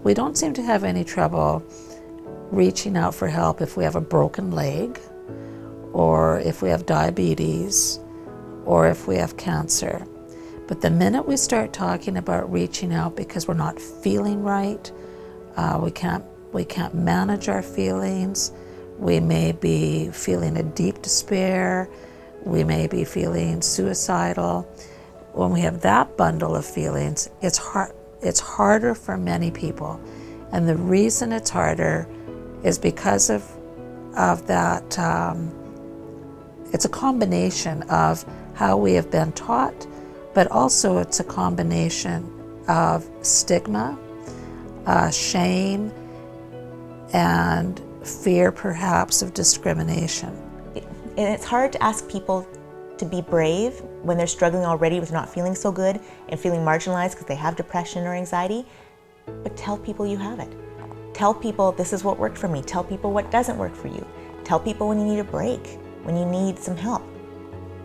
We don't seem to have any trouble reaching out for help if we have a broken leg, or if we have diabetes, or if we have cancer. But the minute we start talking about reaching out because we're not feeling right, we can't manage our feelings, we may be feeling a deep despair, we may be feeling suicidal. When we have that bundle of feelings, it's harder for many people. And the reason it's harder is because of that, it's a combination of how we have been taught, but also it's a combination of stigma, shame, and fear perhaps of discrimination. And it's hard to ask people to be brave when they're struggling already with not feeling so good and feeling marginalized because they have depression or anxiety, but tell people you have it. Tell people this is what worked for me. Tell people what doesn't work for you. Tell people when you need a break, when you need some help.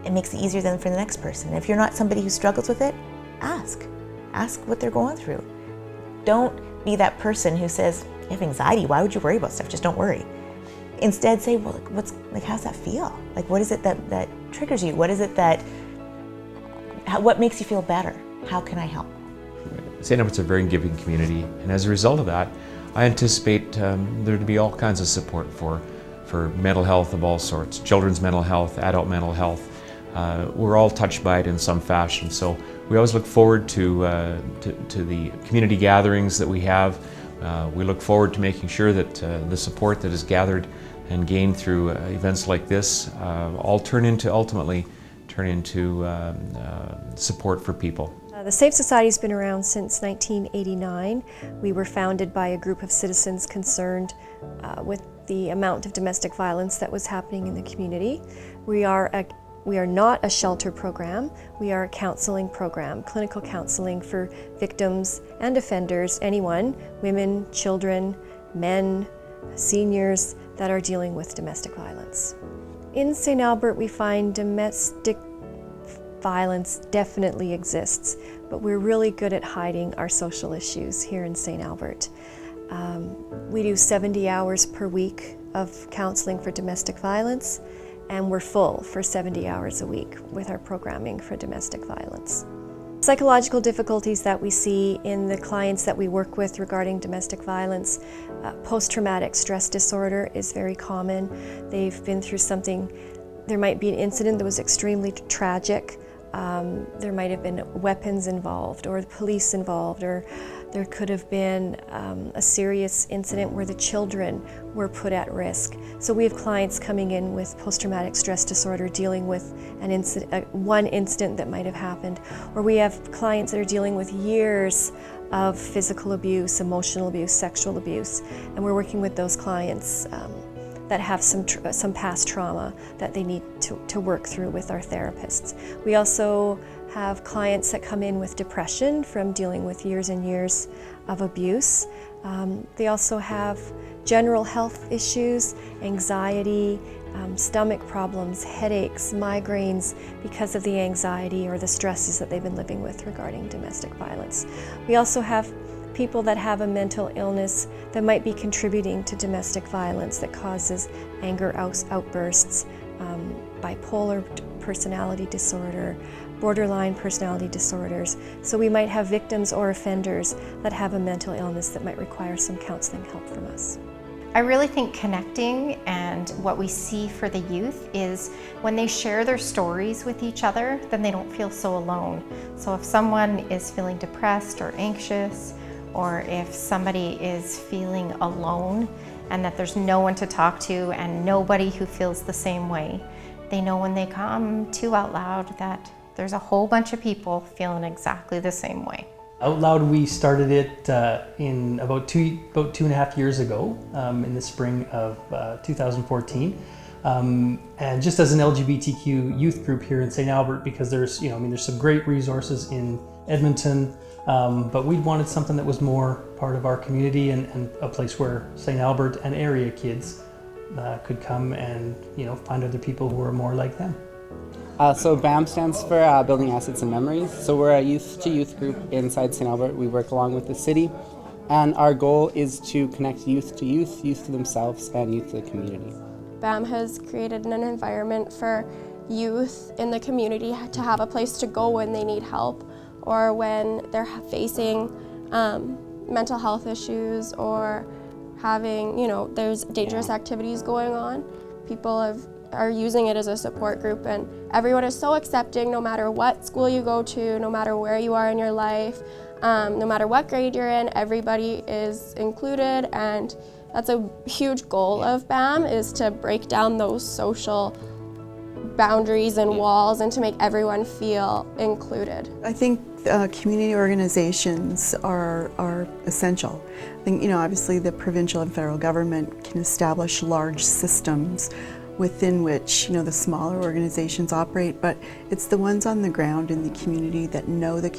It makes it easier than for the next person. If you're not somebody who struggles with it, ask. Ask what they're going through. Don't be that person who says, you have anxiety, why would you worry about stuff? Just don't worry. Instead say, well, how's that feel? Like, what is it that triggers you? What is it what makes you feel better? How can I help? St. Albert's a very giving community, and as a result of that, I anticipate there to be all kinds of support for mental health of all sorts, children's mental health, adult mental health. We're all touched by it in some fashion, so we always look forward to the community gatherings that we have. We look forward to making sure that the support that is gathered and gained through events like this all ultimately turn into support for people. The Safe Society's been around since 1989. We were founded by a group of citizens concerned with the amount of domestic violence that was happening in the community. We are not a shelter program, we are a counseling program, clinical counseling for victims and offenders, anyone, women, children, men, seniors that are dealing with domestic violence. In St. Albert, we find domestic violence definitely exists, but we're really good at hiding our social issues here in St. Albert. We do 70 hours per week of counseling for domestic violence, and we're full for 70 hours a week with our programming for domestic violence. Psychological difficulties that we see in the clients that we work with regarding domestic violence, post-traumatic stress disorder is very common. They've been through something, there might be an incident that was extremely tragic. There might have been weapons involved or the police involved, or there could have been a serious incident where the children were put at risk. So we have clients coming in with post-traumatic stress disorder dealing with one incident that might have happened, or we have clients that are dealing with years of physical abuse, emotional abuse, sexual abuse, and we're working with those clients that have some past trauma that they need to work through with our therapists. We also have clients that come in with depression from dealing with years and years of abuse. They also have general health issues, anxiety, stomach problems, headaches, migraines because of the anxiety or the stresses that they've been living with regarding domestic violence. We also have people that have a mental illness that might be contributing to domestic violence that causes anger outbursts, bipolar personality disorder, borderline personality disorders. So we might have victims or offenders that have a mental illness that might require some counseling help from us. I really think connecting and what we see for the youth is when they share their stories with each other, then they don't feel so alone. So if someone is feeling depressed or anxious, or if somebody is feeling alone and that there's no one to talk to and nobody who feels the same way, they know when they come to Out Loud that there's a whole bunch of people feeling exactly the same way. Out Loud, we started it in about two and a half years ago, in the spring of 2014. And just as an LGBTQ youth group here in St. Albert, because there's some great resources in Edmonton, but we wanted something that was more part of our community and a place where St. Albert and area kids could come and find other people who are more like them. So BAM stands for Building Assets and Memories. So we're a youth-to-youth group inside St. Albert. We work along with the city And our goal is to connect youth to youth, youth to themselves, and youth to the community. BAM has created an environment for youth in the community to have a place to go when they need help or when they're facing mental health issues or having, there's dangerous activities going on. People are using it as a support group, and everyone is so accepting no matter what school you go to, no matter where you are in your life, no matter what grade you're in, everybody is included, and that's a huge goal of BAM, is to break down those social boundaries and walls and to make everyone feel included. I think community organizations are essential. I think, obviously the provincial and federal government can establish large systems within which, the smaller organizations operate, but it's the ones on the ground in the community, that know the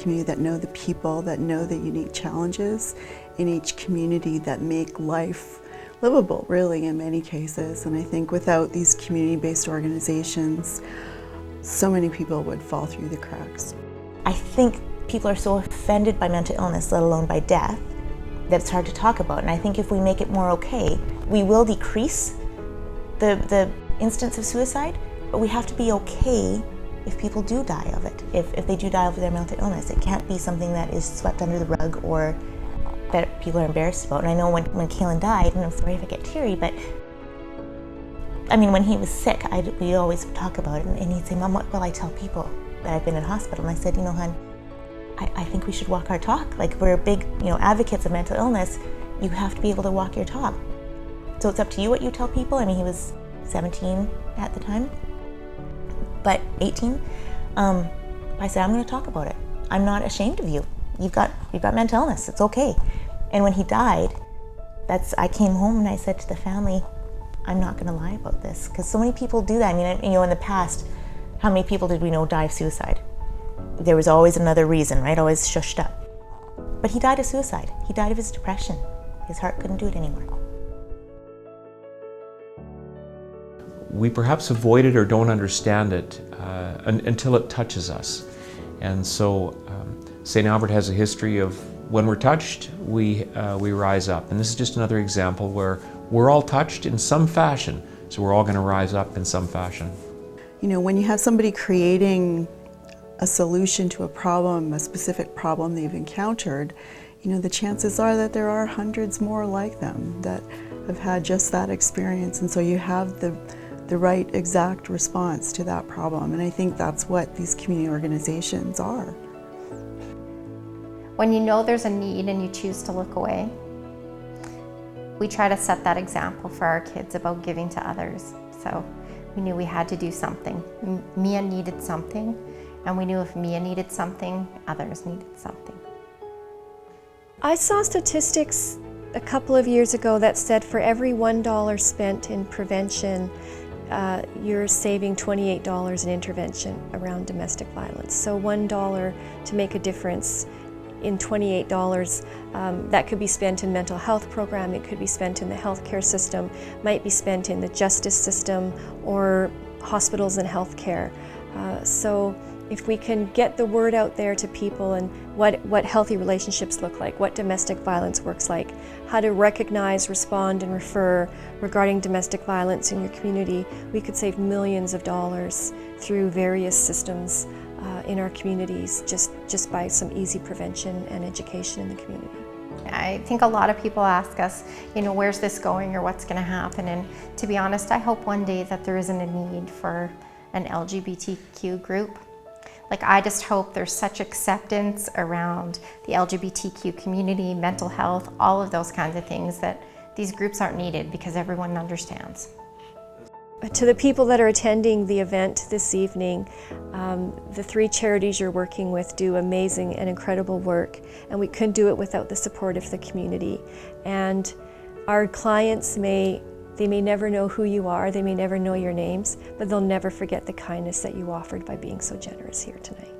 people, that know the unique challenges in each community that make life livable, really, in many cases. And I think without these community-based organizations, so many people would fall through the cracks. I think people are so offended by mental illness, let alone by death, that it's hard to talk about. And I think if we make it more okay, we will decrease the instance of suicide, but we have to be okay if people do die of it, if they do die of their mental illness. It can't be something that is swept under the rug or that people are embarrassed about. And I know when Kaylin died, and I'm sorry if I get teary, but I mean, when he was sick, we'd always talk about it, and he'd say, "Mom, what will I tell people that I've been in hospital?" And I said, "Hon, I think we should walk our talk. Like, we're big, advocates of mental illness. You have to be able to walk your talk. So it's up to you what you tell people." I mean, he was 17 at the time, but 18. I said, "I'm going to talk about it. I'm not ashamed of you. You've got mental illness. It's okay." And when he died, I came home and I said to the family, "I'm not going to lie about this," because so many people do that. I mean, in the past, how many people did we know die of suicide? There was always another reason, right? Always shushed up. But he died of suicide. He died of his depression. His heart couldn't do it anymore. We perhaps avoid it or don't understand it until it touches us. And so St. Albert has a history of when we're touched, we rise up. And this is just another example where we're all touched in some fashion, so we're all going to rise up in some fashion. When you have somebody creating a solution to a problem, a specific problem they've encountered, the chances are that there are hundreds more like them that have had just that experience. And so you have the right exact response to that problem. And I think that's what these community organizations are. When you know there's a need and you choose to look away, we try to set that example for our kids about giving to others. So we knew we had to do something. Mia needed something, and we knew if Mia needed something, others needed something. I saw statistics a couple of years ago that said for every $1 spent in prevention, you're saving $28 in intervention around domestic violence. So $1 to make a difference in $28, that could be spent in mental health program, it could be spent in the healthcare system, might be spent in the justice system or hospitals and healthcare. So if we can get the word out there to people and what healthy relationships look like, what domestic violence works like, how to recognize, respond, and refer regarding domestic violence in your community, we could save millions of dollars through various systems in our communities just by some easy prevention and education in the community. I think a lot of people ask us, where's this going or what's going to happen? And to be honest, I hope one day that there isn't a need for an LGBTQ group. I just hope there's such acceptance around the LGBTQ community, mental health, all of those kinds of things, that these groups aren't needed because everyone understands. To the people that are attending the event this evening, the 3 charities you're working with do amazing and incredible work, and we couldn't do it without the support of the community. And our clients may never know who you are, they may never know your names, but they'll never forget the kindness that you offered by being so generous here tonight.